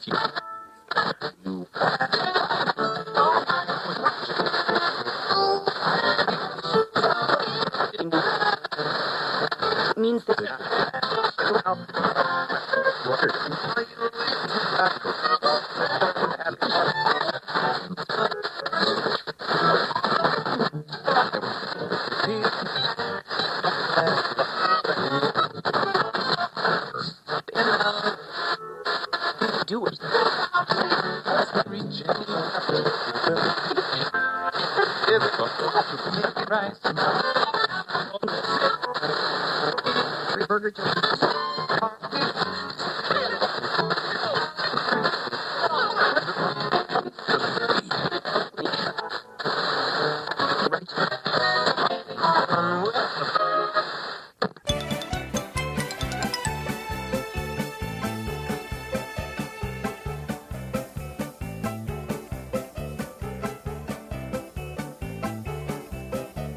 Means that do it. Burger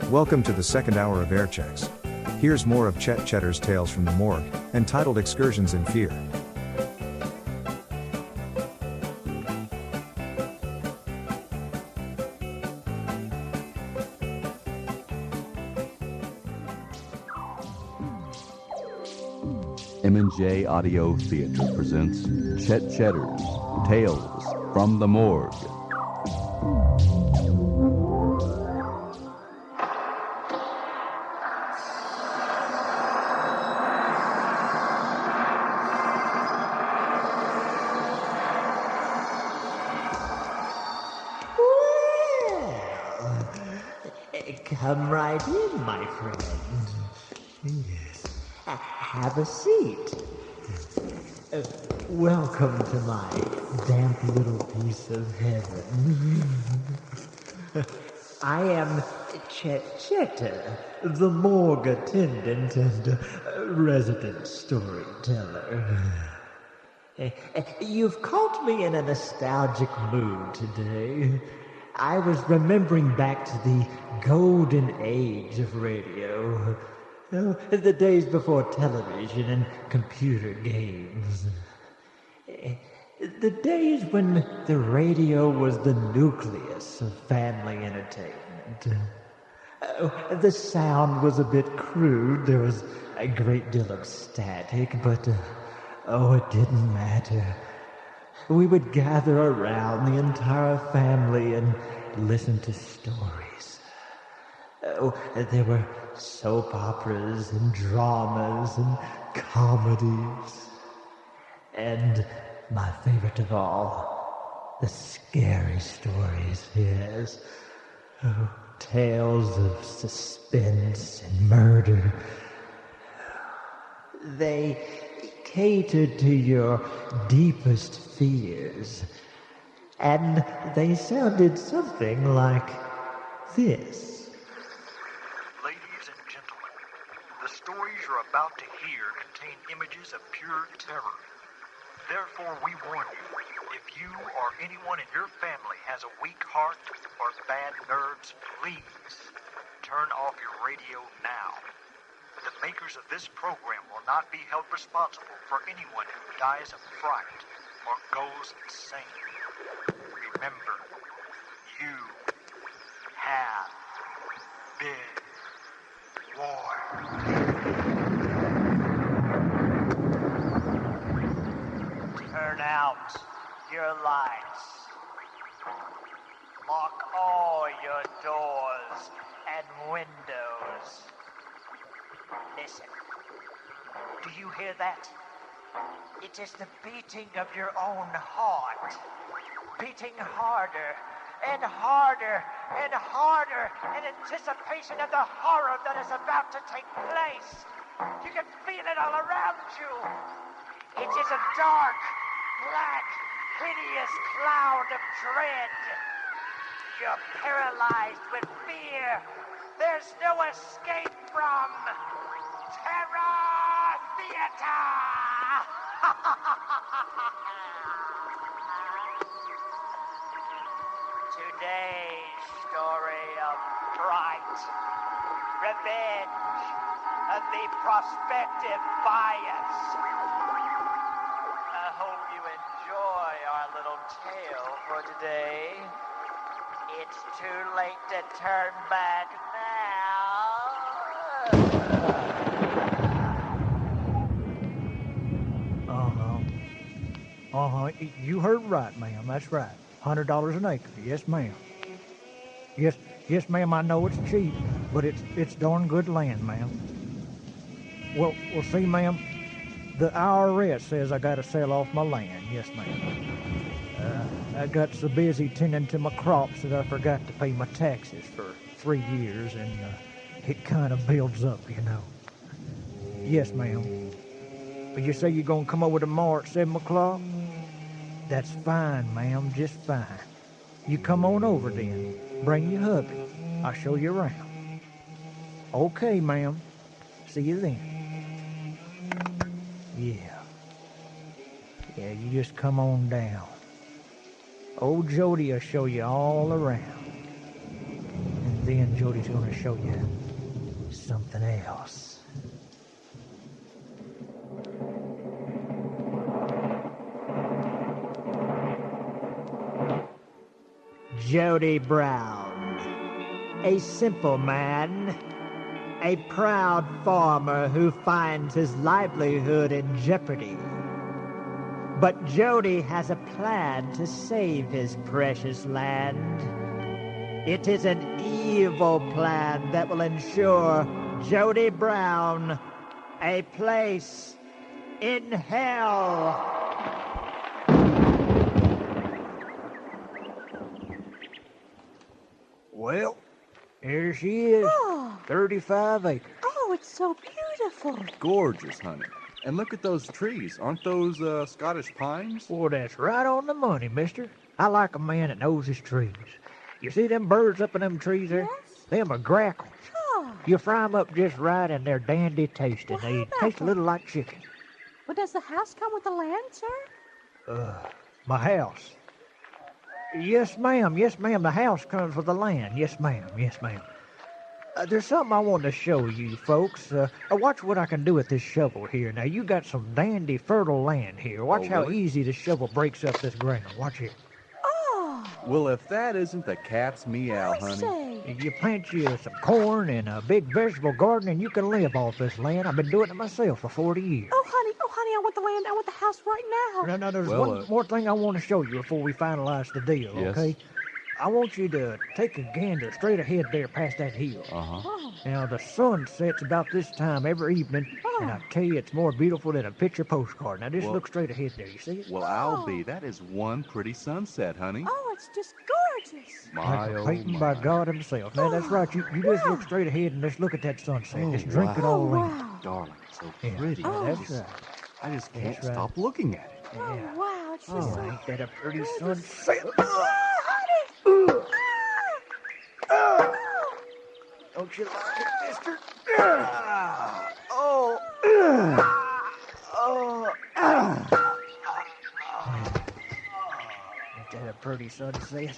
Welcome to the second hour of Airchecks. Here's more of Chetter's tales from the morgue, entitled Excursions in Fear. M&J Audio Theater presents Chetter's Tales from the Morgue. Come right in, my friend. Yes. Have a seat. Welcome to my damp little piece of heaven. I am Chetter, the morgue attendant and resident storyteller. You've caught me in a nostalgic mood today. I was remembering back to the golden age of radio. The days before television and computer games. The days when the radio was the nucleus of family entertainment. The sound was a bit crude. There was a great deal of static, but it didn't matter. We would gather around, the entire family, and listen to stories. There were soap operas and dramas and comedies. And my favorite of all, the scary stories, yes. Tales of suspense and murder. They catered to your deepest fears, and they sounded something like this. Ladies and gentlemen, the stories you're about to hear contain images of pure terror. Therefore, we warn you, if you or anyone in your family has a weak heart or bad nerves, please turn off your radio now. The makers of this program will not be held responsible for anyone who dies of fright or goes insane. Remember, you have been warned. Turn out your lights. Lock all your doors and windows. Listen. Do you hear that? It is the beating of your own heart. Beating harder and harder and harder in anticipation of the horror that is about to take place. You can feel it all around you. It is a dark, black, hideous cloud of dread. You're paralyzed with fear. There's no escape from Terror Theater! Today's story of fright, revenge, of the prospective bias. I hope you enjoy It's too late to turn back now. You heard right, ma'am. That's right. $100 an acre. Yes, ma'am. Yes, ma'am. I know it's cheap, but it's darn good land, ma'am. Well, see, ma'am. The IRS says I gotta sell off my land. Yes, ma'am. I got so busy tending to my crops that I forgot to pay my taxes for 3 years, and it kind of builds up, you know. Yes, ma'am. But you say you're gonna come over tomorrow at 7 o'clock? That's fine, ma'am, just fine. You come on over then. Bring your hubby. I'll show you around. Okay, ma'am. See you then. Yeah, you just come on down. Old Jody will show you all around. And then Jody's gonna show you something else. Jody Brown, a simple man, a proud farmer who finds his livelihood in jeopardy. But Jody has a plan to save his precious land. It is an evil plan that will ensure Jody Brown a place in hell. Well, here she is. Oh. 35 acres. Oh, it's so beautiful. Gorgeous, honey. And look at those trees. Aren't those Scottish pines? Well, that's right on the money, mister. I like a man that knows his trees. You see them birds up in them trees there? Yes. Them are grackles. Oh. You fry 'em up just right, and they're dandy tasting. Well, how They about taste a that? little like chicken. Well, does the house come with the land, sir? My house. Yes, ma'am. Yes, ma'am. The house comes with the land. Yes, ma'am. Yes, ma'am. There's something I want to show you, folks. Watch what I can do with this shovel here. Now, you got some dandy fertile land here. Watch Oh, how really? easy the shovel breaks up this ground. Watch it. Oh, Well, if that isn't the cat's meow, I honey. say. You plant you some corn and a big vegetable garden, and you can live off this land. I've been doing it myself for 40 years. Oh, honey, I want the land. I want the house right now. No, there's Well, one more thing I want to show you before we finalize the deal, Yes. okay? I want you to take a gander straight ahead there past that hill. Uh-huh. Oh, Now, the sun sets about this time every evening, and I tell you, it's more beautiful than a picture postcard. Now, just Well- look straight ahead there. You see it? Well, I'll be. That is one pretty sunset, honey. oh, it's just gorgeous. My, Like a oh, painting my. by God himself. Now, that's right. You just look straight ahead and just look at that sunset. Just drink it all in. Wow. Darling, it's so Yeah, pretty. yeah, Oh. that's right. I just can't That's right. stop looking at it. Yeah. Oh, wow, it's just Oh, ain't that a pretty gorgeous. sunset? Oh, honey. Don't you like it, mister? Oh. Ain't that a pretty sunset?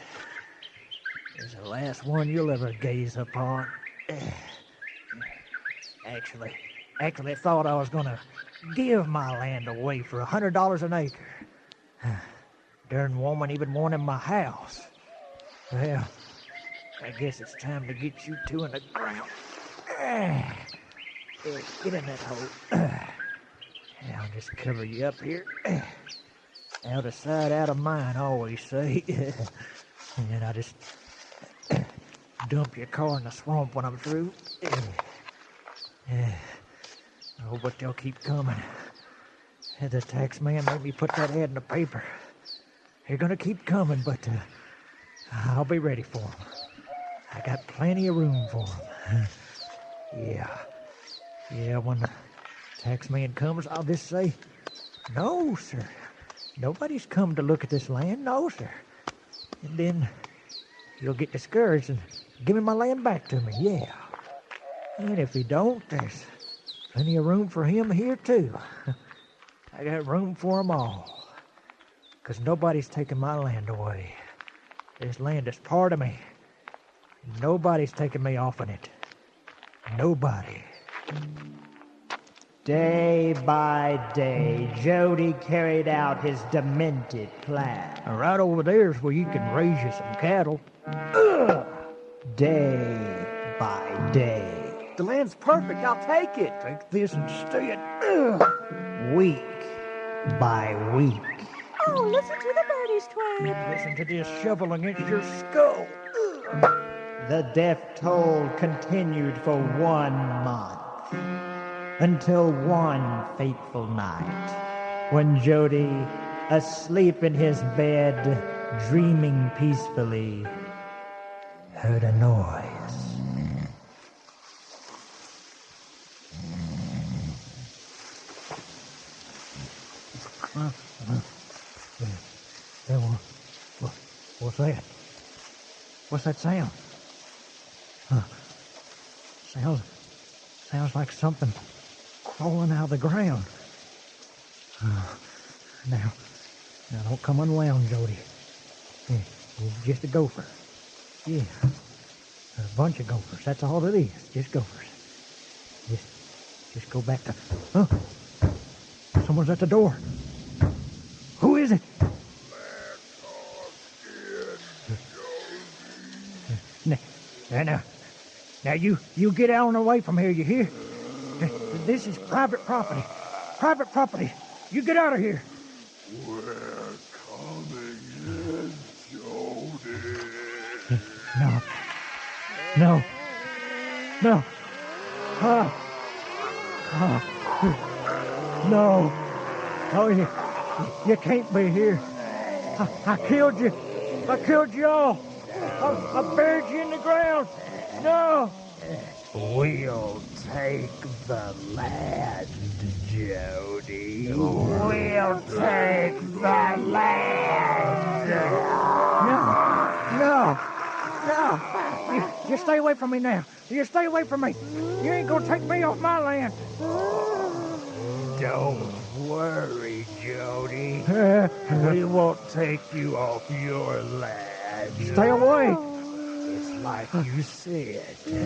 It's the last one you'll ever gaze upon. Actually, I thought I was gonna give my land away for $100 an acre. Darn woman even wanted my house. Well, I guess it's time to get you two in the ground. Get in that hole. I'll just cover you up here. Out of sight, out of mind, I always say. And then I just dump your car in the swamp when I'm through. Oh, but they'll keep coming. The tax man made me put that ad in the paper. They're gonna keep coming, but I'll be ready for them. I got plenty of room for them. Yeah, when the tax man comes, I'll just say, no, sir. Nobody's come to look at this land, no, sir. And then he'll get discouraged and give me my land back to me, yeah. And if he don't, there's plenty of room for him here, too. I got room for them all. 'Cause nobody's taking my land away. This land is part of me. Nobody's taking me off of it. Nobody. Day by day, Jody carried out his demented plan. Right over there's where you can raise you some cattle. Day by day. The land's perfect. I'll take it. Take this instead. Week by week. Oh, listen to the birdies twang. Listen to this shovel against your skull. The death toll continued for 1 month. Until one fateful night, when Jody, asleep in his bed, dreaming peacefully, heard a noise. What's that? What's that sound? Sounds like something crawling out of the ground. Now don't come unwound, Jody. Yeah, you're just a gopher. Yeah, a bunch of gophers. That's all it is. Just gophers. Just go back to. Oh, someone's at the door. Who is it? Now you get out and away from here. You hear? This is private property. Private property. You get out of here. We're coming in, Jody. No. No. Oh, you can't be here. I killed you. I killed you all. I buried you in the ground. No. We'll take the land, Jody. We'll take the land. No. You stay away from me now. You stay away from me. You ain't gonna take me off my land. Don't worry, Jody. We won't take you off your land. Stay away. It's like you said. This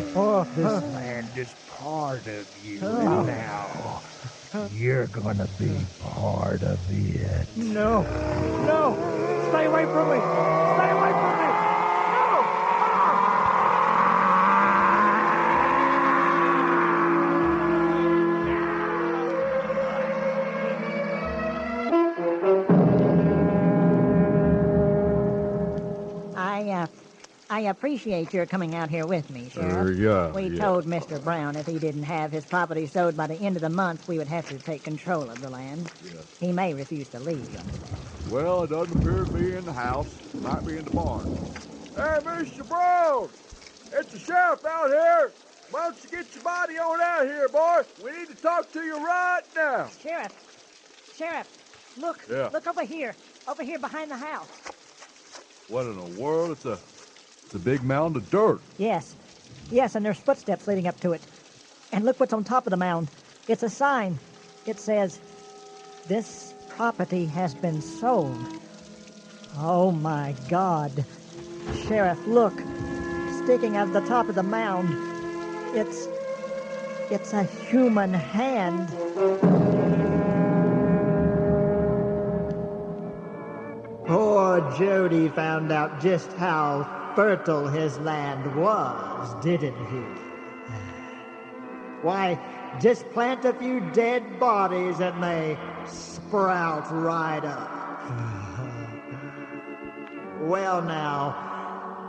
land is part of you now. You're gonna be part of it. No. Stay away from me. Stay away from me. I appreciate your coming out here with me, Sheriff. We told Mr. Brown if he didn't have his property sold by the end of the month, we would have to take control of the land. Yes. He may refuse to leave. Well, it doesn't appear to be in the house. It might be in the barn. Hey, Mr. Brown! It's the sheriff out here. Why don't you get your body on out here, boy? We need to talk to you right now. Sheriff, look. Yeah. Look over here behind the house. What in the world? It's a big mound of dirt. Yes, and there's footsteps leading up to it. And look what's on top of the mound. It's a sign. It says, "This property has been sold." Oh, my God. Sheriff, look. Sticking out of the top of the mound. It's a human hand. Poor Jody found out just how fertile his land was, didn't he? Why, just plant a few dead bodies and they sprout right up. Well now,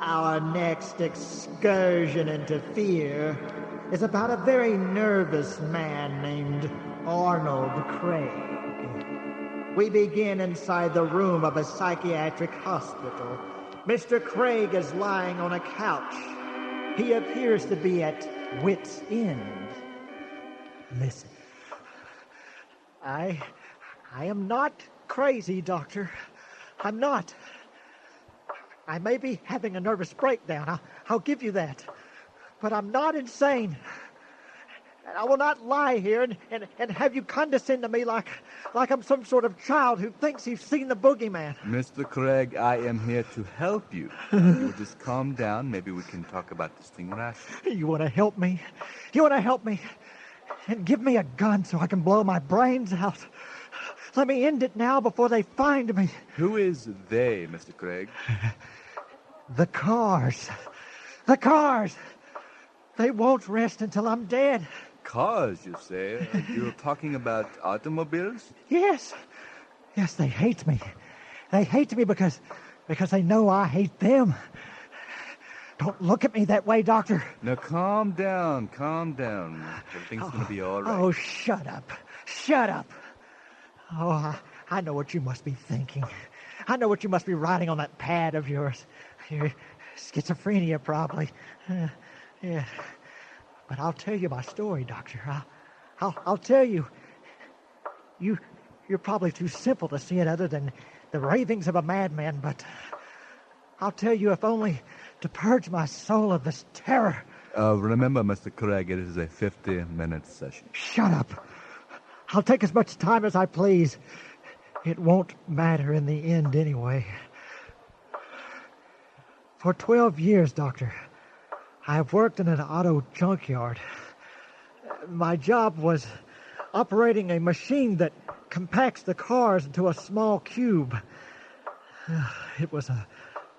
our next excursion into fear is about a very nervous man named Arnold Craig. We begin inside the room of a psychiatric hospital. Mr. Craig is lying on a couch. He appears to be at wit's end. Listen. I am not crazy, Doctor. I'm not. I may be having a nervous breakdown. I'll give you that. But I'm not insane. And I will not lie here and have you condescend to me like I'm some sort of child who thinks he's seen the boogeyman. Mr. Craig, I am here to help you. You just calm down. Maybe we can talk about this thing rationally. You want to help me? You want to help me? And give me a gun so I can blow my brains out. Let me end it now before they find me. Who is they, Mr. Craig? The cars. The cars. They won't rest until I'm dead. Cars, you say? You're talking about automobiles? Yes. Yes, they hate me. They hate me because they know I hate them. Don't look at me that way, Doctor. Now, calm down, calm down. Everything's going to be all right. Oh, shut up. Shut up. Oh, I know what you must be thinking. I know what you must be writing on that pad of yours. Your schizophrenia, probably. Yeah. But I'll tell you my story, Doctor. I'll tell you. You're probably too simple to see it other than the ravings of a madman, but I'll tell you if only to purge my soul of this terror. Remember, Mr. Craig, it is a 50-minute session. Shut up. I'll take as much time as I please. It won't matter in the end anyway. For 12 years, Doctor, I've worked in an auto junkyard. My job was operating a machine that compacts the cars into a small cube. It was a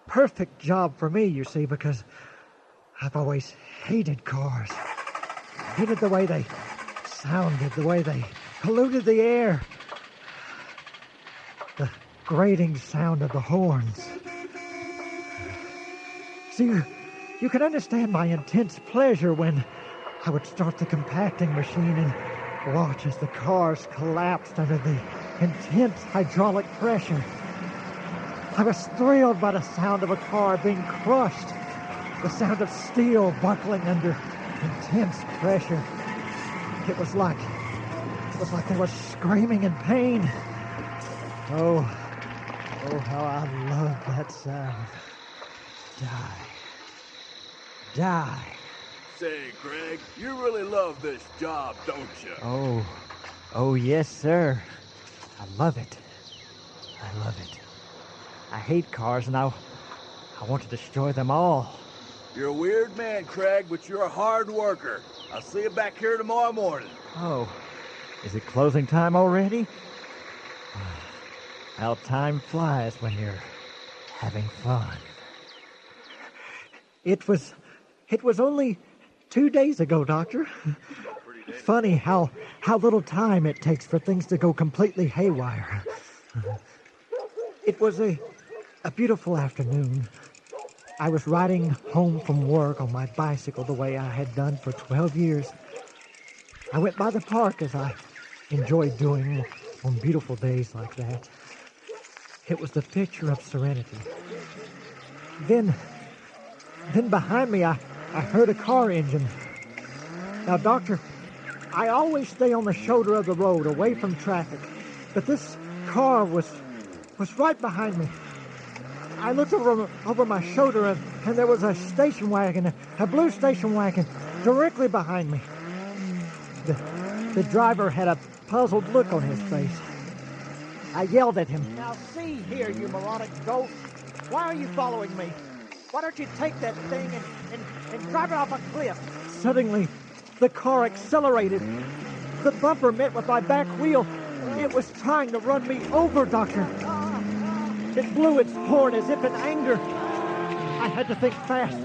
perfect job for me, you see, because I've always hated cars. Hated the way they sounded, the way they polluted the air. The grating sound of the horns. See, you can understand my intense pleasure when I would start the compacting machine and watch as the cars collapsed under the intense hydraulic pressure. I was thrilled by the sound of a car being crushed, the sound of steel buckling under intense pressure. It was like they were screaming in pain. Oh, how I love that sound. Die. Say, Craig, you really love this job, don't you? Oh, yes, sir. I love it. I love it. I hate cars, and I want to destroy them all. You're a weird man, Craig, but you're a hard worker. I'll see you back here tomorrow morning. Oh, is it closing time already? How time flies when you're having fun. It was only 2 days ago, Doctor. Funny how little time it takes for things to go completely haywire. It was a beautiful afternoon. I was riding home from work on my bicycle the way I had done for 12 years. I went by the park as I enjoyed doing on beautiful days like that. It was the picture of serenity. Then behind me, I heard a car engine. Now, Doctor, I always stay on the shoulder of the road, away from traffic. But this car was right behind me. I looked over my shoulder, and there was a station wagon, a blue station wagon, directly behind me. The driver had a puzzled look on his face. I yelled at him. Now see here, you moronic goat. Why are you following me? Why don't you take that thing and drive it off a cliff? Suddenly, the car accelerated. The bumper met with my back wheel. It was trying to run me over, Doctor. It blew its horn as if in anger. I had to think fast,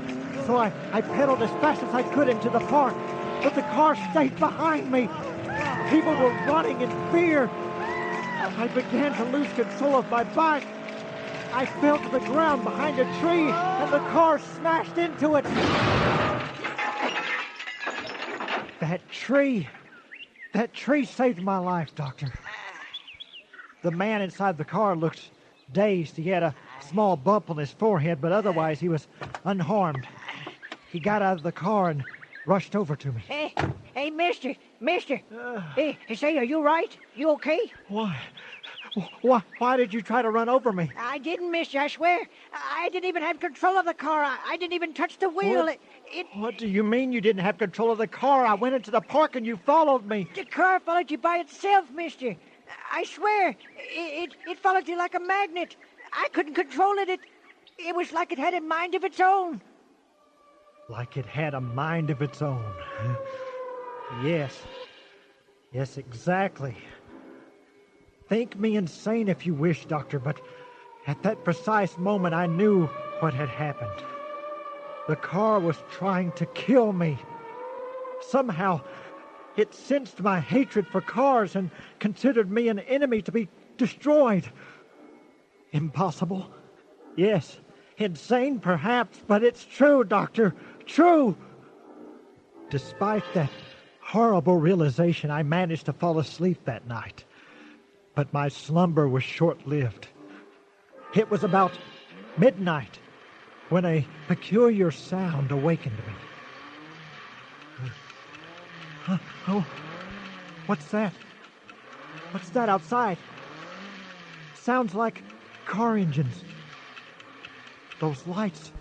so I pedaled as fast as I could into the park. But the car stayed behind me. People were running in fear. I began to lose control of my bike. I fell to the ground behind a tree, and the car smashed into it. That tree saved my life, Doctor. The man inside the car looked dazed. He had a small bump on his forehead, but otherwise he was unharmed. He got out of the car and rushed over to me. Hey, mister. Hey, say, are you right? You okay? Why did you try to run over me? I didn't, mister, I swear. I didn't even have control of the car. I didn't even touch the wheel. What do you mean you didn't have control of the car? I went into the park and you followed me. The car followed you by itself, mister. I swear. It followed you like a magnet. I couldn't control it. It was like it had a mind of its own. Like it had a mind of its own. Yes. Yes, exactly. Think me insane if you wish, Doctor, but at that precise moment I knew what had happened. The car was trying to kill me. Somehow, it sensed my hatred for cars and considered me an enemy to be destroyed. Impossible? Yes. Insane, perhaps, but it's true, Doctor. True. Despite that horrible realization, I managed to fall asleep that night. But my slumber was short-lived. It was about midnight when a peculiar sound awakened me. Oh, what's that? What's that outside? Sounds like car engines. Those lights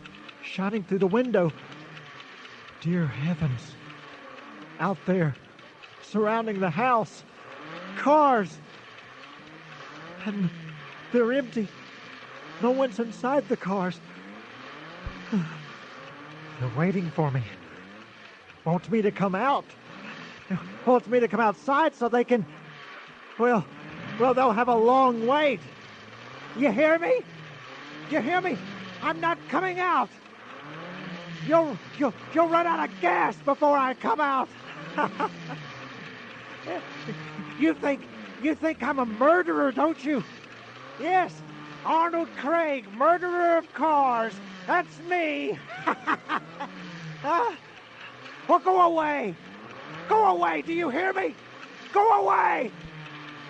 shining through the window. Dear heavens. Out there, surrounding the house. Cars. And they're empty. No one's inside the cars. They're waiting for me. Wants me to come out. Wants me to come outside so they can... Well, they'll have a long wait. You hear me? You hear me? I'm not coming out. You'll run out of gas before I come out. You think I'm a murderer, don't you? Yes, Arnold Craig, murderer of cars. That's me. Well, go away. Go away, do you hear me? Go away.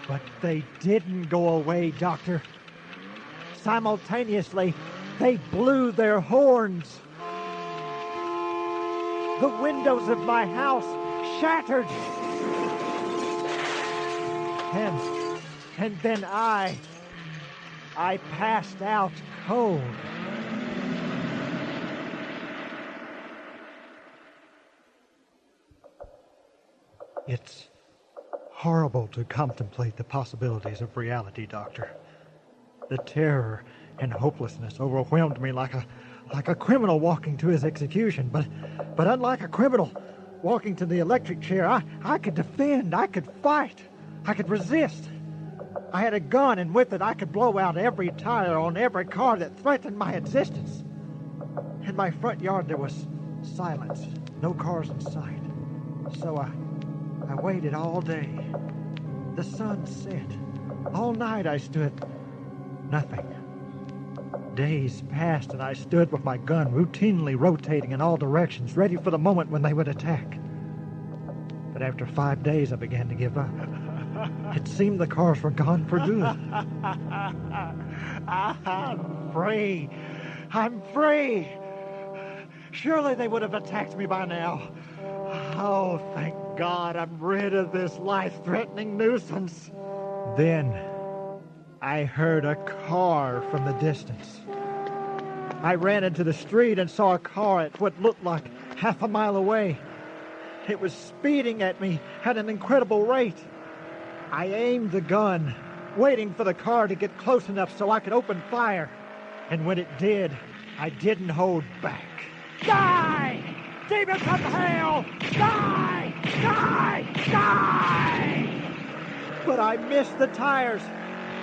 But they didn't go away, Doctor. Simultaneously, they blew their horns. The windows of my house shattered. And then I passed out cold. It's horrible to contemplate the possibilities of reality, Doctor. The terror and hopelessness overwhelmed me like a criminal walking to his execution. But unlike a criminal walking to the electric chair, I could defend, I could fight, I could resist. I had a gun, and with it I could blow out every tire on every car that threatened my existence. In my front yard there was silence, no cars in sight. So I waited all day. The sun set. All night I stood. Nothing. Days passed and I stood with my gun routinely rotating in all directions, ready for the moment when they would attack. But after 5 days I began to give up. It seemed the cars were gone for good. I'm free. I'm free. Surely they would have attacked me by now. Oh, thank God, I'm rid of this life-threatening nuisance. Then I heard a car from the distance. I ran into the street and saw a car at what looked like half a mile away. It was speeding at me at an incredible rate. I aimed the gun, waiting for the car to get close enough so I could open fire. And when it did, I didn't hold back. Die! Demons of hell! Die! Die! Die! But I missed the tires.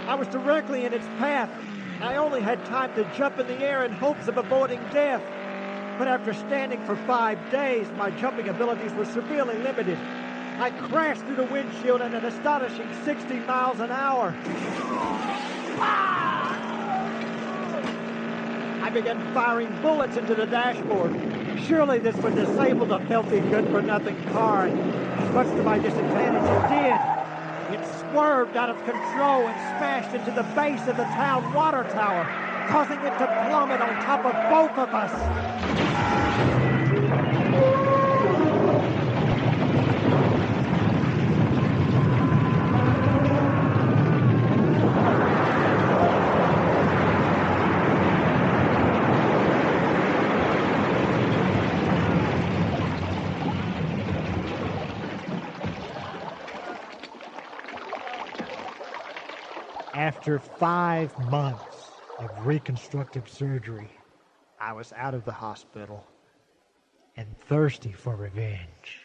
I was directly in its path. I only had time to jump in the air in hopes of avoiding death. But after standing for 5 days, my jumping abilities were severely limited. I crashed through the windshield at an astonishing 60 miles an hour. I began firing bullets into the dashboard. Surely this would disable the filthy, good-for-nothing car. Much to my disadvantage, it did. It swerved out of control and smashed into the base of the town water tower, causing it to plummet on top of both of us. After 5 months of reconstructive surgery, I was out of the hospital and thirsty for revenge.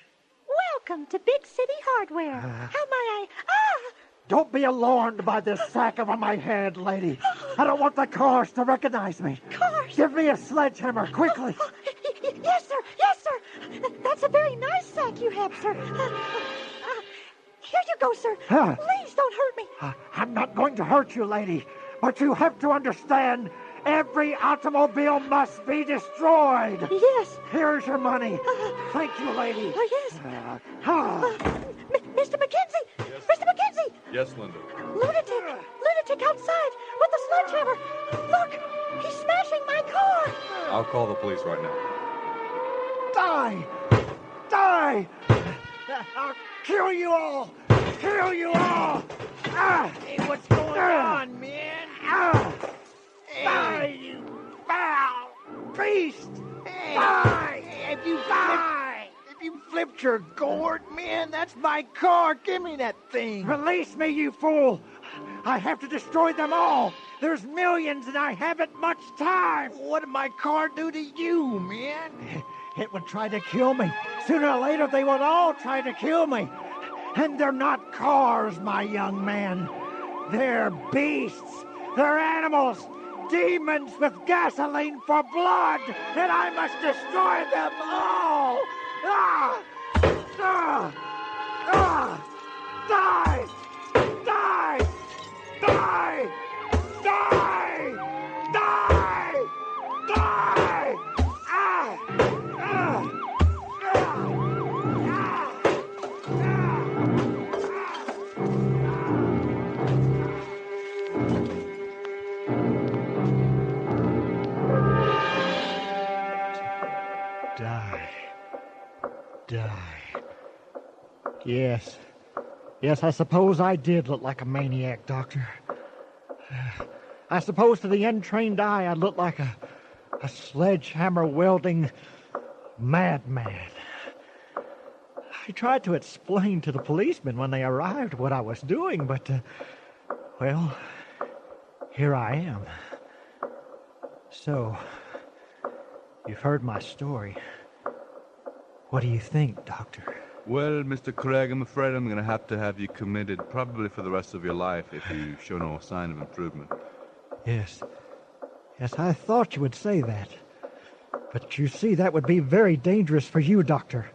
Welcome to Big City Hardware. How may I... Don't be alarmed by this sack over my head, lady. I don't want the cars to recognize me. Cars? Give me a sledgehammer, quickly. Yes, sir. Yes, sir. That's a very nice sack you have, sir. Here you go, sir. Please don't hurt me. I'm not going to hurt you, lady. But you have to understand, every automobile must be destroyed. Yes. Here's your money. Thank you, lady. Yes. Mr. McKenzie! Yes. Mr. McKenzie! Yes, Linda. Lunatic outside with the sledgehammer. Look, he's smashing my car. I'll call the police right now. Die! Die! I'll kill you all! Kill you all! Hey, what's going on, man? Die, you foul beast! Hey, Die! If you flipped your gourd, man, that's my car. Give me that thing. Release me, you fool! I have to destroy them all! There's millions and I haven't much time! What did my car do to you, man? It would try to kill me. Sooner or later, they would all try to kill me. And they're not cars, my young man. They're beasts. They're animals. Demons with gasoline for blood. And I must destroy them all. Die! Die! Die! Die! Die! Die! Die. Yes, I suppose I did look like a maniac, Doctor. I suppose to the untrained eye I looked like a sledgehammer-wielding madman. I tried to explain to the policemen when they arrived what I was doing, but, well, here I am. So, you've heard my story. What do you think, Doctor? Well, Mr. Craig, I'm afraid I'm going to have you committed probably for the rest of your life if you show no sign of improvement. Yes, I thought you would say that. But you see, that would be very dangerous for you, Doctor,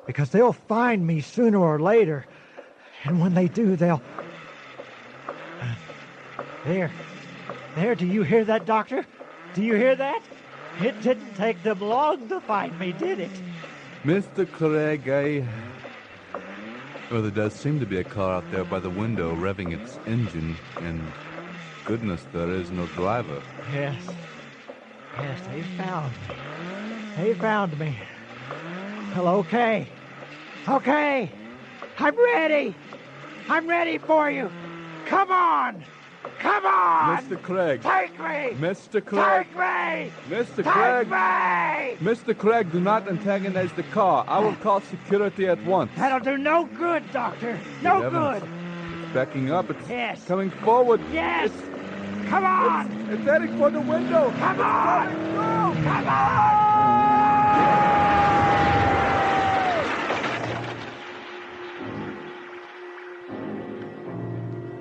because they'll find me sooner or later, and when they do, they'll... There, do you hear that, Doctor? Do you hear that? It didn't take them long to find me, did it? Mr. Craig, well, there does seem to be a car out there by the window revving its engine, and goodness, there is no driver. Yes, they found me. Well, okay, I'm ready for you. Come on! Mr. Craig. Take me! Mr. Craig. Take me! Mr. Craig. Take me! Mr. Craig, do not antagonize the car. I will call security at once. That'll do no good, Doctor. No good. It's backing up. It's Yes. coming forward. Yes! Come on! It's heading for the window. Come on! Come on!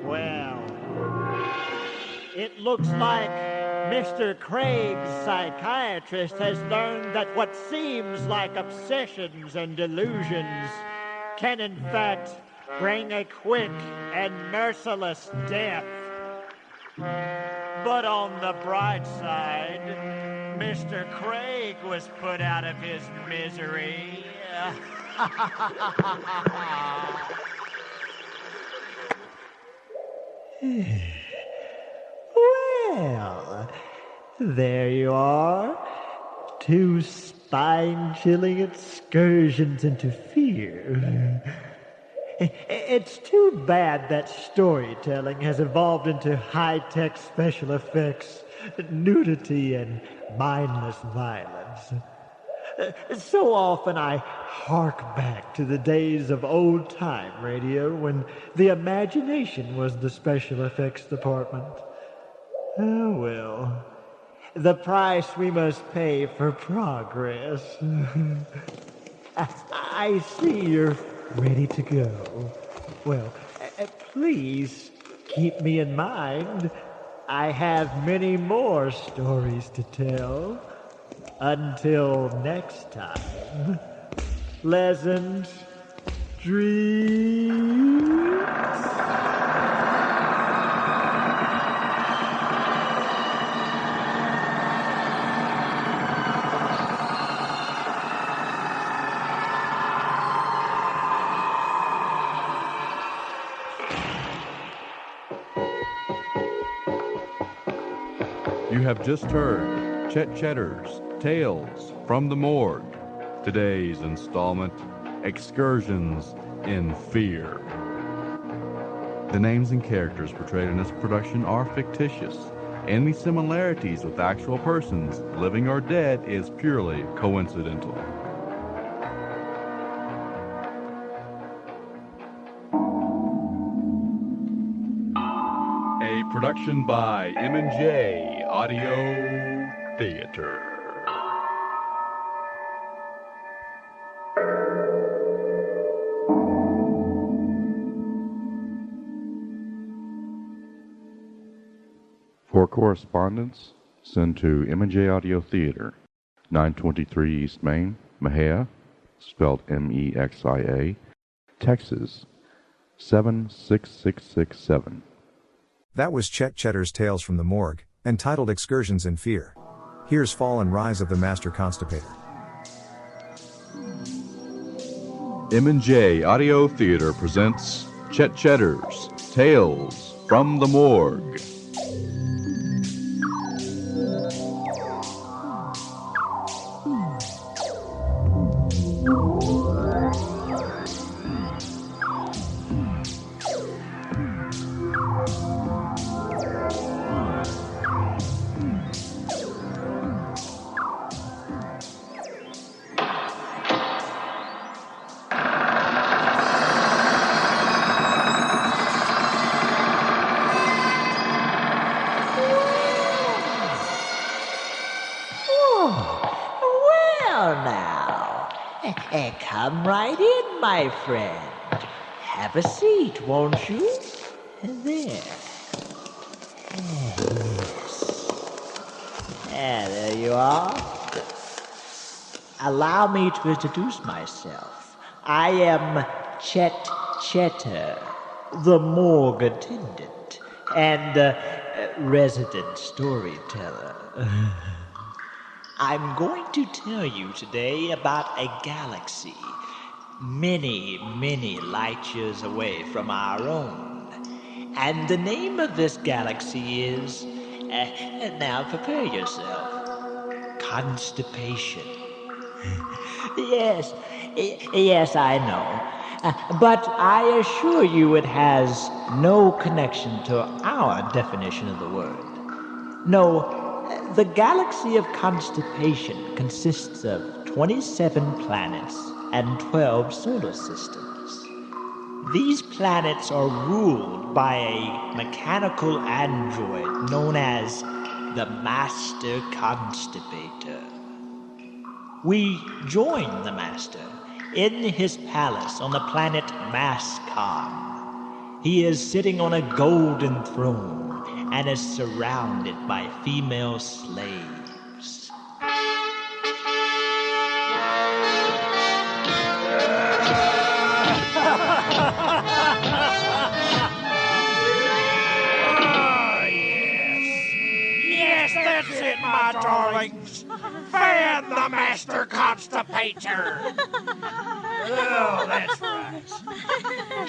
Well, it looks like Mr. Craig's psychiatrist has learned that what seems like obsessions and delusions can in fact bring a quick and merciless death. But on the bright side, Mr. Craig was put out of his misery. Well, there you are. 2 spine-chilling excursions into fear. It's too bad that storytelling has evolved into high-tech special effects, nudity, and mindless violence. So often I hark back to the days of old-time radio when the imagination was the special effects department. Oh, well, the price we must pay for progress. I see you're ready to go. Well, please keep me in mind. I have many more stories to tell. Until next time, pleasant dreams. You have just heard Chet Chetter's Tales from the Morgue. Today's installment, Excursions in Fear. The names and characters portrayed in this production are fictitious. Any similarities with actual persons, living or dead, is purely coincidental. A production by M&J Audio Theater. For correspondence, send to M&J Audio Theater, 923 East Main, Mexia, spelled M-E-X-I-A, Texas, 76667. That was Chet Chetter's Tales from the Morgue, entitled Excursions in Fear. Here's Fall and Rise of the Master Constipator. M&J Audio Theater presents Chet Chetter's Tales from the Morgue. Come right in, my friend. Have a seat, won't you? There. Yes. There you are. Allow me to introduce myself. I am Chet Chetter, the morgue attendant and resident storyteller. I'm going to tell you today about a galaxy many, many light years away from our own. And the name of this galaxy is, now prepare yourself, Constipation. Yes, I know. But I assure you it has no connection to our definition of the word. No, the galaxy of Constipation consists of 27 planets and 12 solar systems. These planets are ruled by a mechanical android known as the Master Constipator. We join the Master in his palace on the planet Mascon. He is sitting on a golden throne and is surrounded by female slaves. Yes, that's it, my darlings. Fan the Master Constipator. Oh, that's right.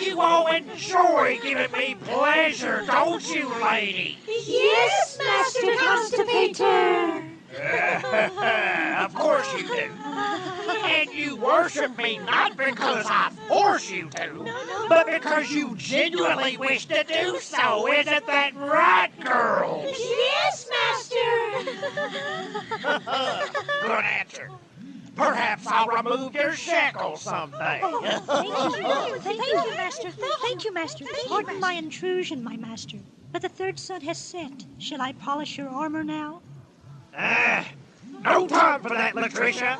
You all enjoy giving me pleasure, don't you, lady? Yes, Master Constipator. Of course you do. And you worship me not because I force you to, but because you genuinely wish to do so. Isn't that right, girls? Yes, Master. Good answer. Perhaps I'll remove your shackles someday. Thank you, Master. Thank you, Master. Pardon my intrusion, my Master. But the third sun has set. Shall I polish your armor now? No time for that, Latricia.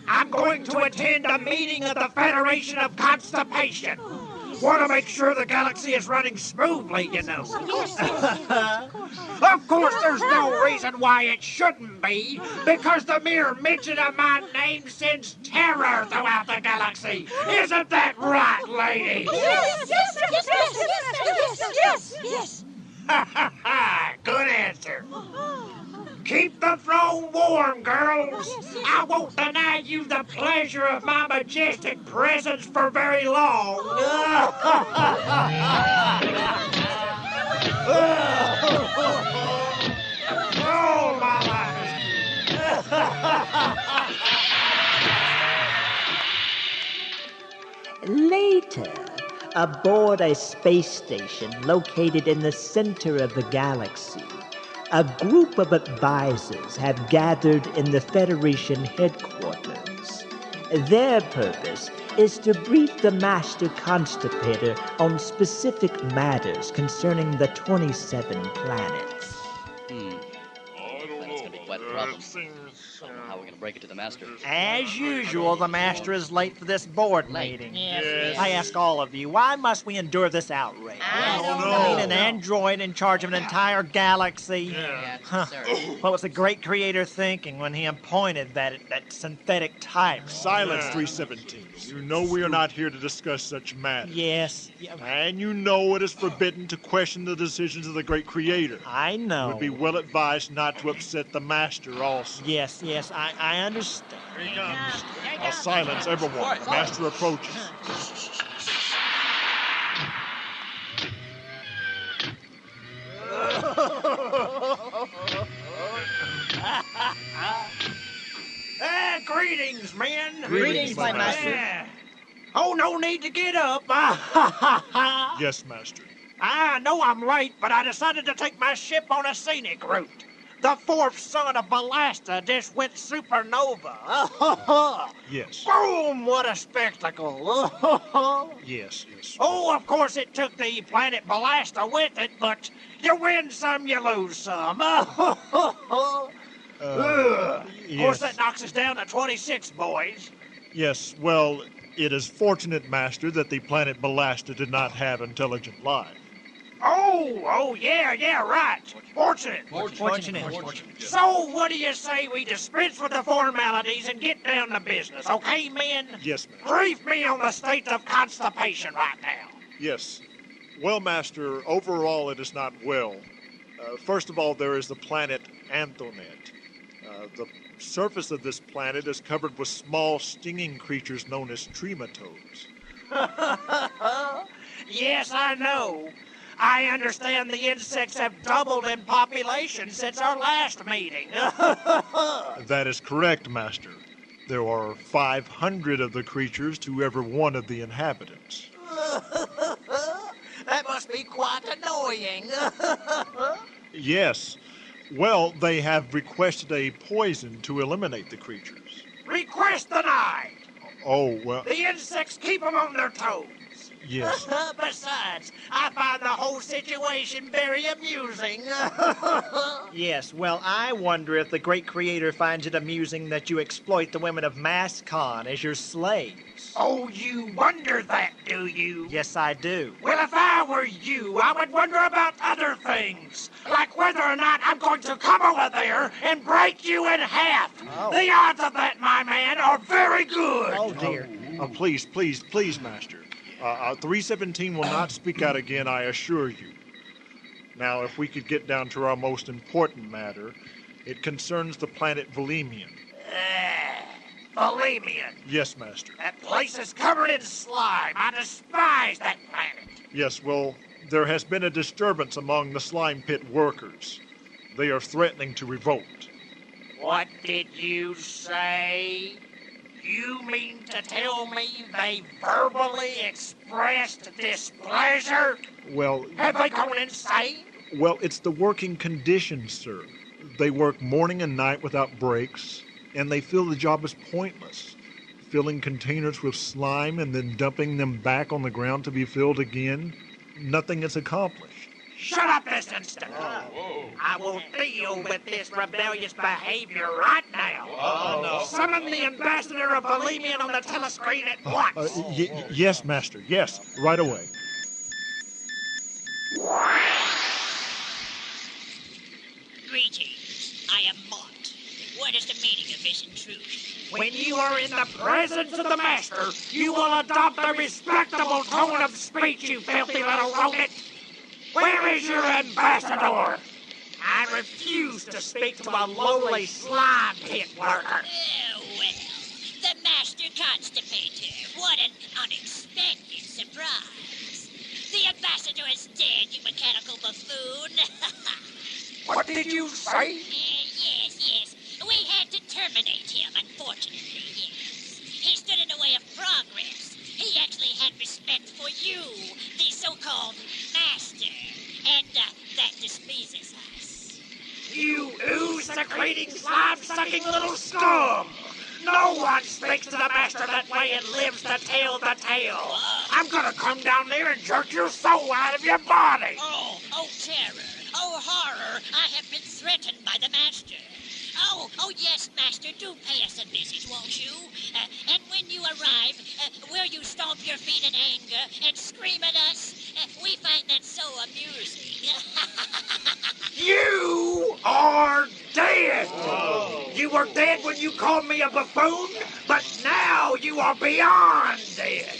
I'm going to attend a meeting of the Federation of Constipation. Want to make sure the galaxy is running smoothly, you know. Of course, there's no reason why it shouldn't be, because the mere mention of my name sends terror throughout the galaxy. Isn't that right, ladies? Yes. Good answer. Keep the throne warm, girls. I won't deny you the pleasure of my majestic presence for very long. Oh, my life. Later, aboard a space station located in the center of the galaxy, a group of advisors have gathered in the Federation headquarters. Their purpose is to brief the Master Constipator on specific matters concerning the 27 planets. That's gonna be quite a problem. I don't know how we're gonna break it to the Master. As usual, the Master is late for this board meeting. Yes. I ask all of you, why must we endure this outrage? I don't I mean, know. an android in charge of an entire galaxy. Huh. What was the great creator thinking when he appointed that synthetic type? Silence, 317. You know we are not here to discuss such matters. Yes. And you know it is forbidden to question the decisions of the great creator. I know. It would be well advised not to upset the Master also. Yes, I understand. Here he comes. I'll silence everyone. The Master approaches. Greetings, men. Greetings, my master. Yeah. Oh, no need to get up. Yes, Master. I know I'm late, but I decided to take my ship on a scenic route. The fourth son of Ballasta just went supernova. Yes. Boom! What a spectacle. Yes. Oh, of course it took the planet Ballasta with it, but you win some, you lose some. Of course, that knocks us down to 26, boys. Yes, well, it is fortunate, Master, that the planet Ballasta did not have intelligent life. Oh, yeah, right. Fortunate. Fortunate. So, what do you say we dispense with the formalities and get down to business, okay, men? Yes, Master. Brief me on the state of constipation right now. Yes. Well, Master, overall it is not well. First of all, there is the planet Antonet. The surface of this planet is covered with small stinging creatures known as trematodes. Yes, I know. I understand the insects have doubled in population since our last meeting. That is correct, Master. There are 500 of the creatures to every one of the inhabitants. That must be quite annoying. Yes. Well, they have requested a poison to eliminate the creatures. Request denied. Oh, well, The insects keep them on their toes. yes. Besides, I find the whole situation very amusing. Yes, well, I wonder if the great creator finds it amusing that you exploit the women of Mascon as your slaves. Oh, you wonder that, do you? Yes, I do. Well, if I were you, I would wonder about other things. Like whether or not I'm going to come over there and break you in half. Oh. The odds of that, my man, are very good. Oh, dear. Please, Master. 317 will not speak out again, I assure you. Now, if we could get down to our most important matter, it concerns the planet Volemian. Volemian. Yes, Master. That place is covered in slime. I despise that planet. Yes, well, there has been a disturbance among the slime pit workers. They are threatening to revolt. What did you say? You mean to tell me they verbally expressed displeasure? Well, Have they gone insane? it's the working conditions, sir. They work morning and night without breaks, and they feel the job is pointless. Filling containers with slime and then dumping them back on the ground to be filled again, nothing is accomplished. Shut up this instant. I will deal with this rebellious behavior right now. Summon the ambassador of Volemian on the telescreen at once. Yes, Master. Yes, right away. Greetings. I am Mott. What is the meaning of this intrusion? When you are in the presence of the Master, you will adopt a respectable tone of speech, you filthy little rodent. Where is your ambassador? I refuse to speak to a lowly slime pit worker. Oh, well, the Master Constipator. What an unexpected surprise. The ambassador is dead, you mechanical buffoon. What did you say? Yes. We had to terminate him, unfortunately, yes. He stood in the way of progress. He actually had respect for you, the so-called Master. And that displeases us. You ooze-secreting, slime-sucking little scum! No one speaks to the Master that way and lives to tell the tale. I'm gonna come down there and jerk your soul out of your body. Oh, terror. Oh, horror. I have been threatened by the Master. Oh, yes, Master, do pay us a visit, won't you? And when you arrive, will you stomp your feet in anger and scream at us? We find that so amusing. You are dead! You were dead when you called me a buffoon, but now you are beyond dead.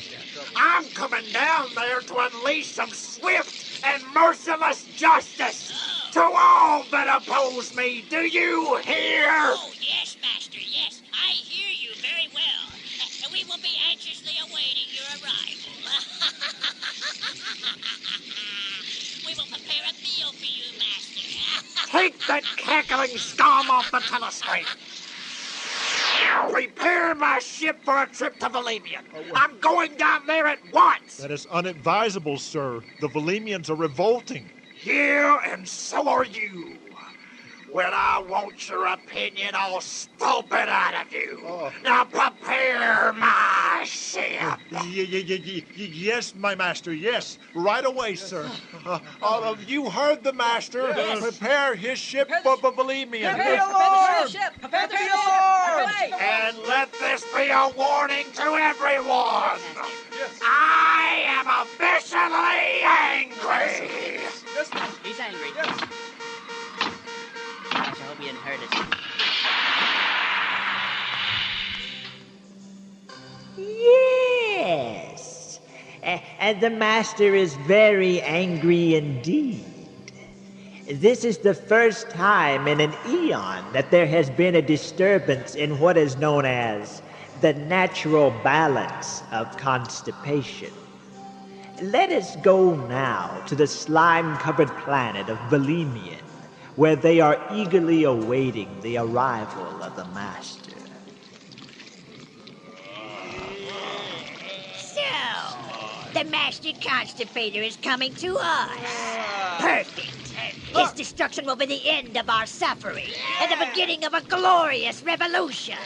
I'm coming down there to unleash some swift and merciless justice to all that oppose me. Do you hear? Oh, yes, Master, yes. I hear you very well. We will be anxiously awaiting your arrival. We will prepare a meal for you, Master. Take that cackling scum off the telescreen. Prepare my ship for a trip to Volemian. I'm going down there at once. That is unadvisable, sir. The Volemians are revolting. Yeah, and so are you. Well, I want your opinion, I'll stomp it out of you. Now prepare my ship. Yes, my master, yes. Right away, sir. You heard the master. Yes. Prepare his ship for Volemian. Prepare the alarm! Prepare the alarm! And let this be a warning to everyone. I am officially angry. He's angry. Gosh, I hope he didn't hurt us. Yes. And the Master is very angry indeed. This is the first time in an eon that there has been a disturbance in what is known as the natural balance of constipation. Let us go now to the slime-covered planet of Volemian, where they are eagerly awaiting the arrival of the Master. So, the Master Constipator is coming to us. Perfect. His destruction will be the end of our suffering and the beginning of a glorious revolution.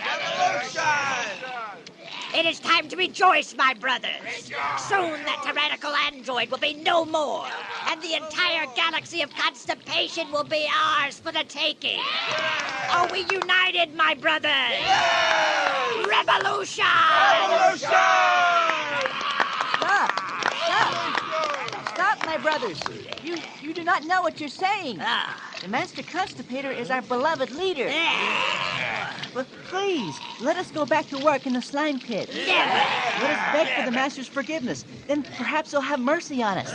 It is time to rejoice, my brothers. Soon that tyrannical android will be no more, and the entire galaxy of constipation will be ours for the taking. Are we united, my brothers? Revolution! Stop, my brothers. You do not know what you're saying. The Master Constipator is our beloved leader. But please, let us go back to work in the slime pit. Let us beg for the Master's forgiveness. Then perhaps he'll have mercy on us.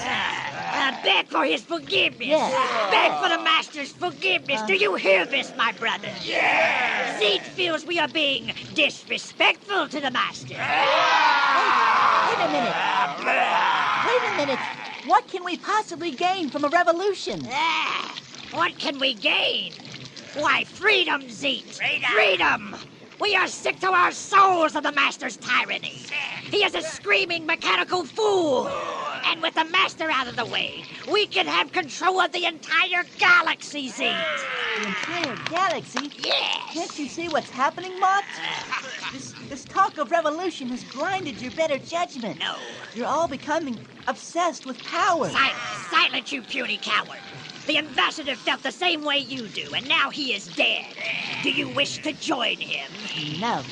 Beg for his forgiveness. Yes. Beg for the Master's forgiveness. Do you hear this, my brothers? Yes. Zeke feels we are being disrespectful to the Master. Wait a minute. What can we possibly gain from a revolution? What can we gain? Why, freedom, Zeke. Freedom! We are sick to our souls of the Master's tyranny. He is a screaming mechanical fool. And with the Master out of the way, we can have control of the entire galaxy, Zeke. The entire galaxy? Yes. Can't you see what's happening, Mott? This talk of revolution has blinded your better judgment. No. You're all becoming obsessed with power. Silence, you puny coward. The ambassador felt the same way you do, and now he is dead. Do you wish to join him? No.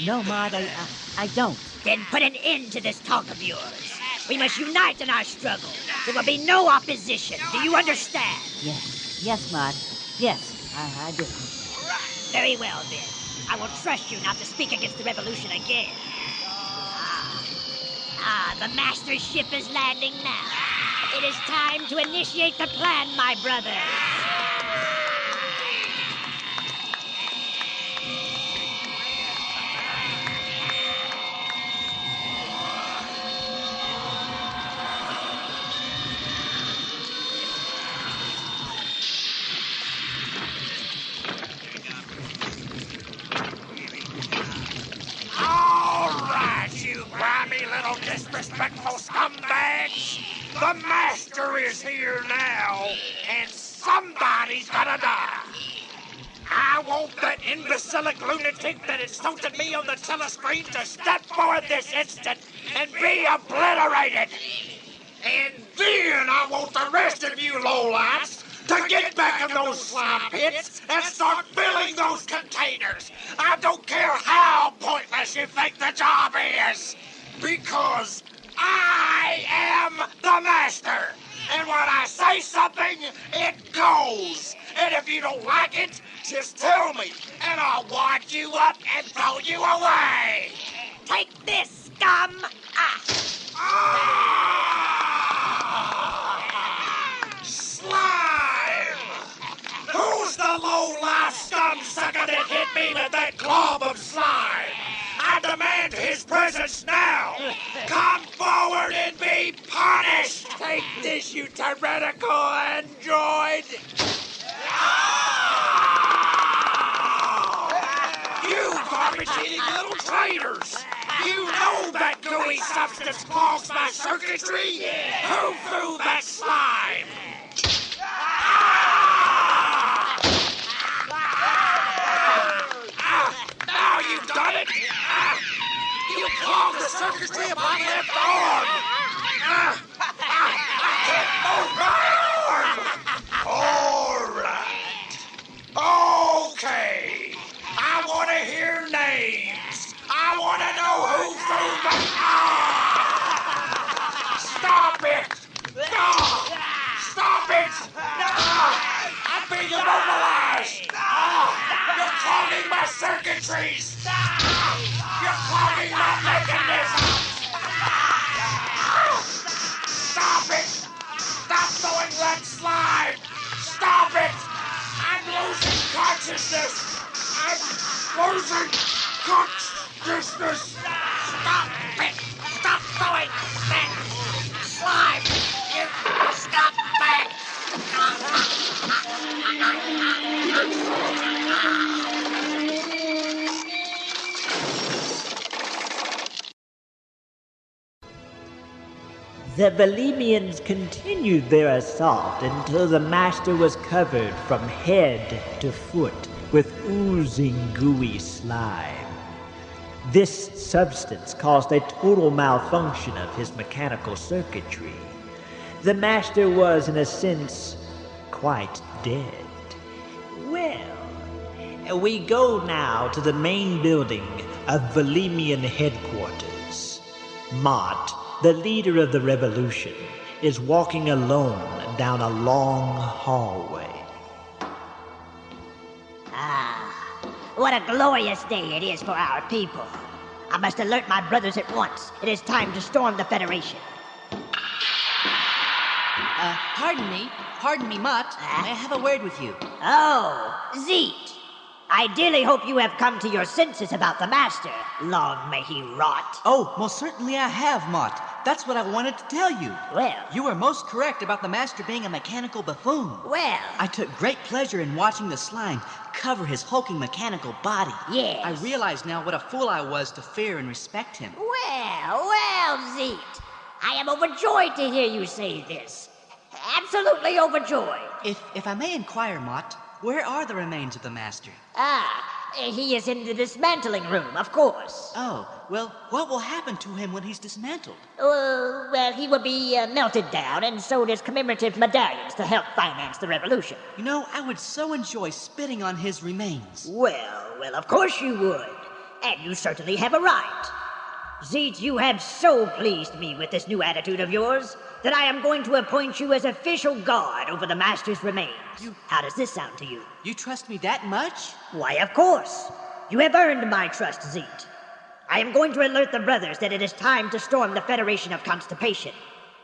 No, Mott, I don't. Then put an end to this talk of yours. We must unite in our struggle. There will be no opposition. Do you understand? Yes, Mott. Yes, I do. Very well, then. I will trust you not to speak against the revolution again. The Master's ship is landing now. It is time to initiate the plan, my brothers. Little disrespectful scumbags! The Master is here now, and somebody's gonna die. I want that imbecilic lunatic that insulted me on the telescreen to step forward this instant and be obliterated. And then I want the rest of you lowlifes to get back in those slime pits and start filling those containers. I don't care how pointless you think the job is. Because I am the Master. And when I say something, it goes. And if you don't like it, just tell me, and I'll wind you up and throw you away. Take this, scum! Slime! Who's the low-life scum sucker that hit me with that glob of slime? I demand his presence now! Come forward and be punished! Take this, you tyrannical android! You garbage-eating little traitors! You know that gooey substance clogs my circuitry! Who threw that slime? Now you've done it! You clogged the circuitry of my left arm! I can't move my arm! All right. Okay. I want to hear names. I want to know who threw the... Stop it! No! Stop it! No! I'm being immobilized! You're clogging my circuitries! You're clogging my mechanisms! Stop it! Stop throwing that slime! Stop it! I'm losing consciousness! I'm losing consciousness! Stop it! Stop throwing that slime! You stop back! The Belemians continued their assault until the Master was covered from head to foot with oozing gooey slime. This substance caused a total malfunction of his mechanical circuitry. The Master was, in a sense, quite dead. Well, we go now to the main building of Belemian headquarters. Mott, the leader of the revolution, is walking alone down a long hallway. What a glorious day it is for our people. I must alert my brothers at once. It is time to storm the Federation. Pardon me, Mott. May I have a word with you? Oh, Zeet. I dearly hope you have come to your senses about the Master. Long may he rot. Oh, most certainly I have, Mott. That's what I wanted to tell you. Well? You were most correct about the Master being a mechanical buffoon. Well? I took great pleasure in watching the slime cover his hulking mechanical body. Yes. I realize now what a fool I was to fear and respect him. Well, Zeet. I am overjoyed to hear you say this. Absolutely overjoyed. If I may inquire, Mott, where are the remains of the Master? He is in the dismantling room, of course. Oh, well, what will happen to him when he's dismantled? Well, he will be melted down and sold as commemorative medallions to help finance the revolution. You know, I would so enjoy spitting on his remains. Well, of course you would. And you certainly have a right. Zeet, you have so pleased me with this new attitude of yours that I am going to appoint you as official guard over the Master's remains. How does this sound to you? You trust me that much? Why, of course. You have earned my trust, Zeet. I am going to alert the brothers that it is time to storm the Federation of Constipation.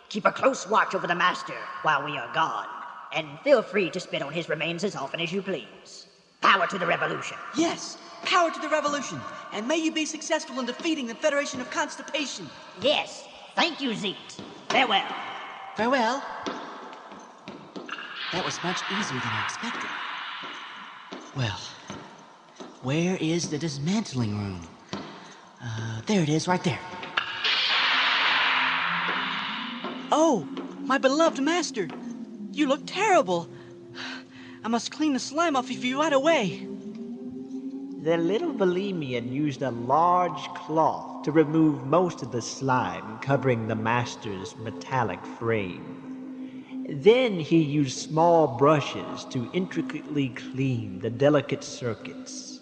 Keep a close watch over the Master while we are gone, and feel free to spit on his remains as often as you please. Power to the revolution. Yes, power to the revolution, and may you be successful in defeating the Federation of Constipation. Yes, thank you, Zeet. Farewell. Farewell. That was much easier than I expected. Well, where is the dismantling room? There it is, right there. Oh, my beloved Master. You look terrible. I must clean the slime off of you right away. The little Bohemian used a large cloth to remove most of the slime covering the Master's metallic frame. Then he used small brushes to intricately clean the delicate circuits.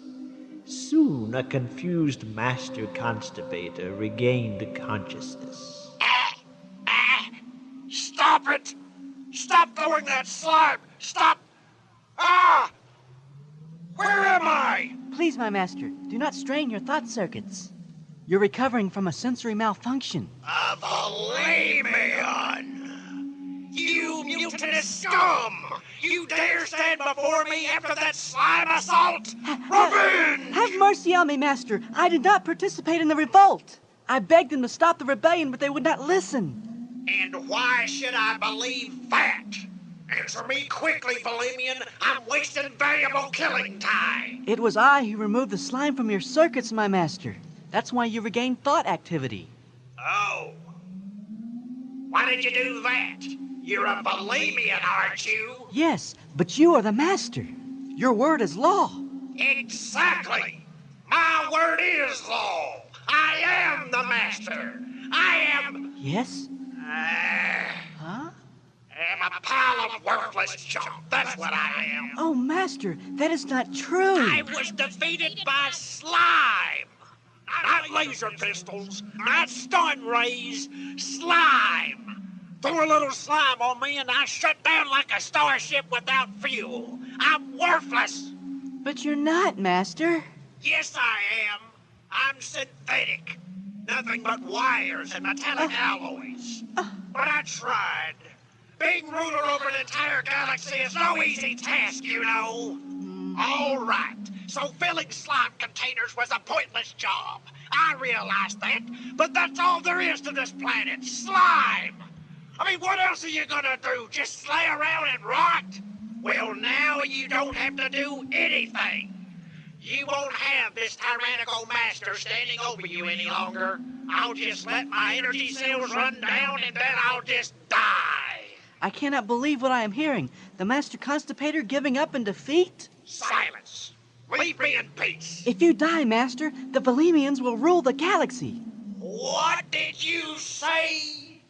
Soon a confused Master Constipator regained consciousness. Stop it! Stop throwing that slime! Stop! Where am I? Please, my Master, do not strain your thought circuits. You're recovering from a sensory malfunction. A Bohemian! You mutinous scum! You dare stand before me after that slime assault? Revenge! Have mercy on me, Master. I did not participate in the revolt. I begged them to stop the rebellion, but they would not listen. And why should I believe that? Answer me quickly, Bohemian. I'm wasting valuable killing time. It was I who removed the slime from your circuits, my Master. That's why you regained thought activity. Oh. Why did you do that? You're a Bohemian, aren't you? Yes, but you are the Master. Your word is law. Exactly. My word is law. I am the Master. I am... Yes? Huh? am a pile of worthless junk. That's what I am. Oh, Master, that is not true. I was defeated by slime. Not laser pistols, not stun rays, slime. Threw a little slime on me and I shut down like a starship without fuel. I'm worthless. But you're not, Master. Yes, I am. I'm synthetic. Nothing but wires and metallic alloys. But I tried. Being ruler over an entire galaxy is no easy task, you know. All right. So filling slime containers was a pointless job. I realized that. But that's all there is to this planet. Slime. I mean, what else are you gonna do? Just lay around and rot? Well, now you don't have to do anything. You won't have this tyrannical master standing over you any longer. I'll just let my energy cells run down and then I'll just die. I cannot believe what I am hearing. The Master Constipator giving up in defeat? Silence. Leave me in peace. If you die, Master, the Volemians will rule the galaxy. What did you say?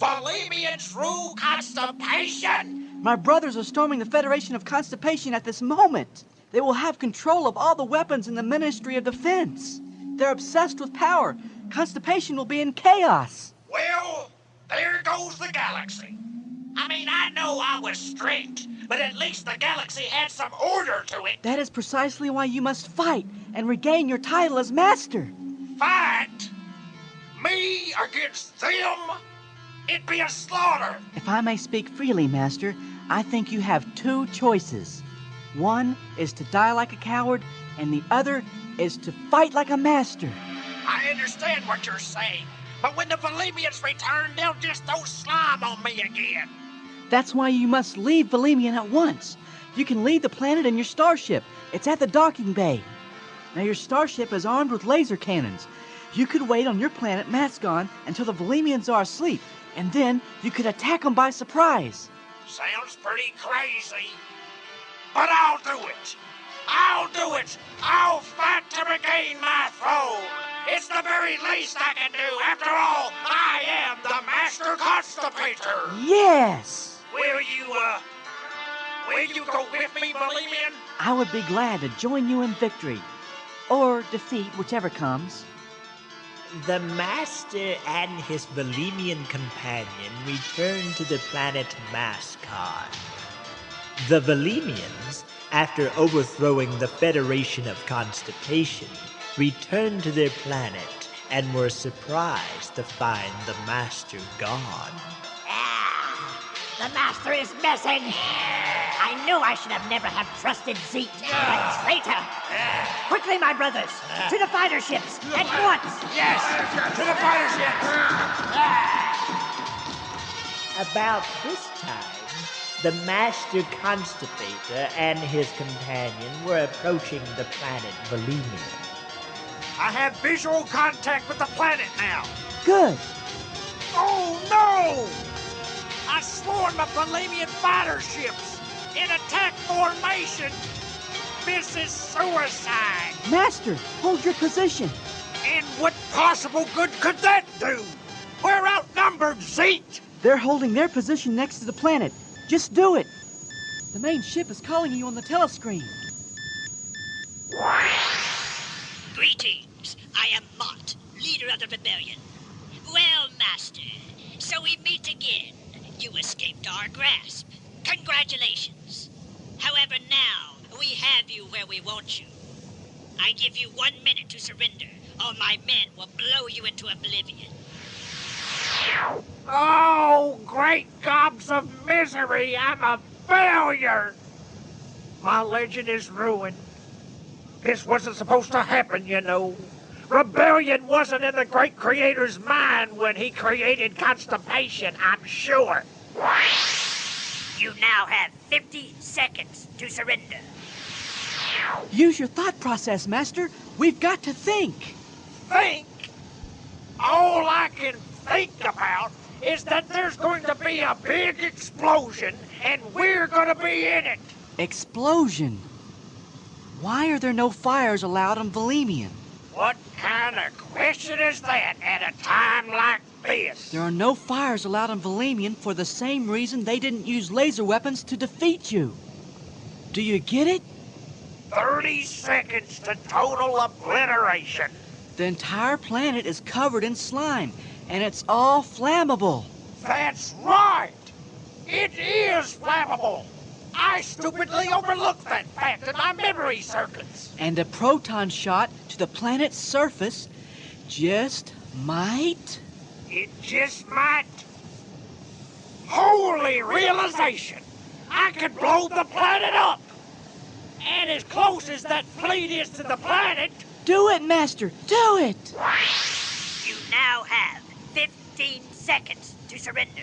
Volemians rule Constipation? My brothers are storming the Federation of Constipation at this moment. They will have control of all the weapons in the Ministry of Defense. They're obsessed with power. Constipation will be in chaos. Well, there goes the galaxy. I mean, I know I was strict, but at least the galaxy had some order to it. That is precisely why you must fight and regain your title as Master. Fight? Me against them? It'd be a slaughter. If I may speak freely, Master, I think you have two choices. One is to die like a coward, and the other is to fight like a master. I understand what you're saying, but when the Volemians return, they'll just throw slime on me again. That's why you must leave Volemian at once. You can leave the planet in your starship. It's at the docking bay. Now, your starship is armed with laser cannons. You could wait on your planet Mascon until the Volemians are asleep, and then you could attack them by surprise. Sounds pretty crazy, but I'll do it. I'll do it. I'll fight to regain my throne. It's the very least I can do. After all, I am the Master Constipator. Yes! Will you go with me, Volemian? I would be glad to join you in victory, or defeat, whichever comes. The Master and his Volemian companion return to the planet Mascon. The Volemians, after overthrowing the Federation of Constipation, returned to their planet and were surprised to find the Master gone. The Master is missing! I knew I should have never have trusted Zeke, a traitor! Quickly, my brothers, to the fighter ships, at once! Yes, to the fighter ships! About this time, the Master Constipator and his companion were approaching the planet Volemian. I have visual contact with the planet now. Good. Oh, no! I swarm of Volemian fighter ships in attack formation. This is suicide. Master, hold your position. And what possible good could that do? We're outnumbered, Zeke. They're holding their position next to the planet. Just do it. The main ship is calling you on the telescreen. Greetings. I am Mott, leader of the rebellion. Well, Master, so we meet again. You escaped our grasp. Congratulations. However, now we have you where we want you. I give you 1 minute to surrender, or my men will blow you into oblivion. Oh, great gobs of misery. I'm a failure. My legend is ruined. This wasn't supposed to happen, you know. Rebellion wasn't in the great creator's mind when he created Constipation, I'm sure. You now have 50 seconds to surrender. Use your thought process, Master. We've got to think. Think? All I can think about is that there's going to be a big explosion, and we're going to be in it. Explosion? Why are there no fires allowed on Volemian? What kind of question is that at a time like this? There are no fires allowed on Volemian for the same reason they didn't use laser weapons to defeat you. Do you get it? 30 seconds to total obliteration. The entire planet is covered in slime, and it's all flammable. That's right! It is flammable! I stupidly overlooked that fact in my memory circuits. And a proton shot to the planet's surface just might... It just might. Holy realization! I could blow the planet up! And as close as that fleet is to the planet... Do it, Master! Do it! You now have 15 seconds to surrender.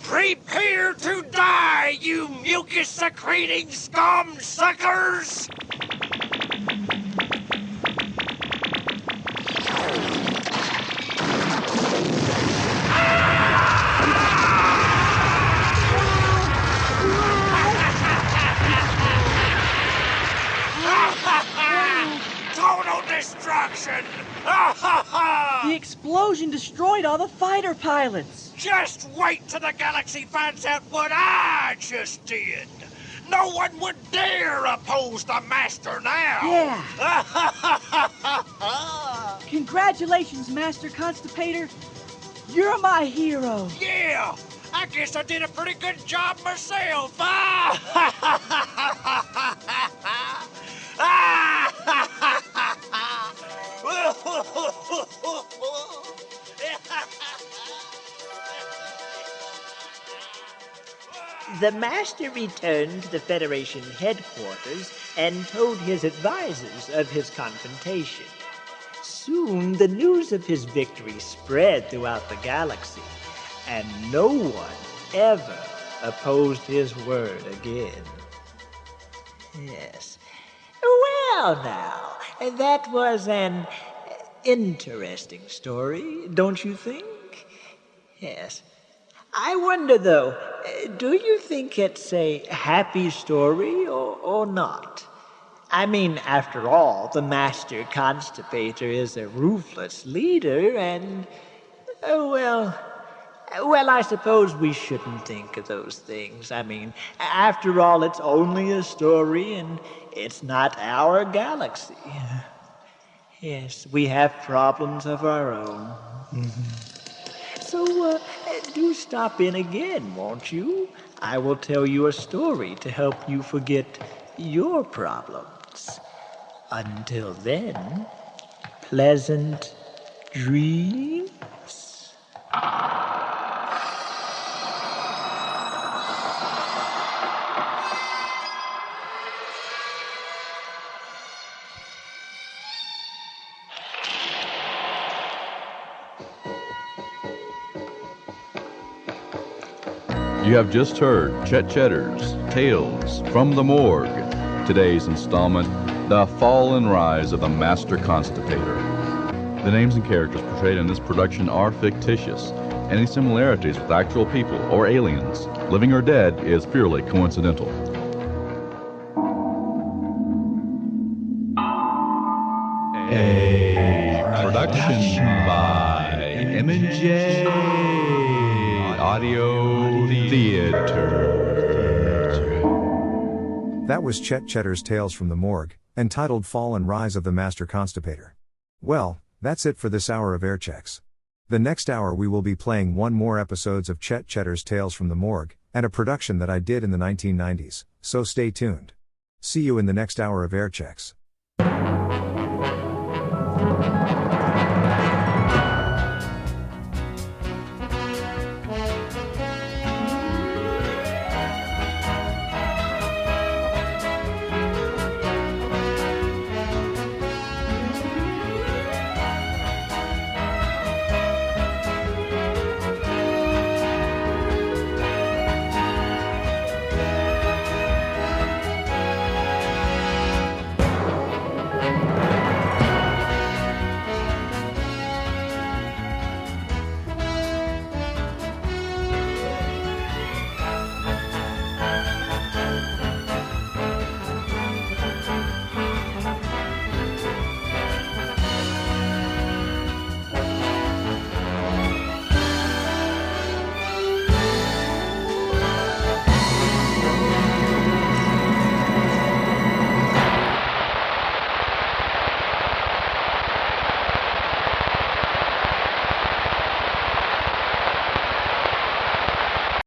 Prepare to die, you mucus-secreting scum suckers! Total destruction! The explosion destroyed all the fighter pilots. Just wait till the galaxy finds out what I just did. No one would dare oppose the Master now. Yeah. Congratulations, Master Constipator. You're my hero. Yeah. I guess I did a pretty good job myself. The Master returned to the Federation headquarters and told his advisors of his confrontation. Soon the news of his victory spread throughout the galaxy, and no one ever opposed his word again. Yes. Well now, that was an interesting story, don't you think? Yes. I wonder, though, do you think it's a happy story or not? I mean, after all, the Master Constipator is a ruthless leader, and, well, I suppose we shouldn't think of those things. I mean, after all, it's only a story, and it's not our galaxy. Yes, we have problems of our own. So, do stop in again, won't you? I will tell you a story to help you forget your problems. Until then, pleasant dreams. You have just heard Chet Chetter's Tales from the Morgue. Today's installment, The Fall and Rise of the Master Constipator. The names and characters portrayed in this production are fictitious. Any similarities with actual people or aliens, living or dead, is purely coincidental. A production by M&J Audio Theater. That was Chet Chetter's Tales from the Morgue, entitled Fall and Rise of the Master Constipator. Well, that's it for this hour of Airchecks. The next hour we will be playing one more episodes of Chet Chetter's Tales from the Morgue, and a production that I did in the 1990s, so stay tuned. See you in the next hour of Airchecks.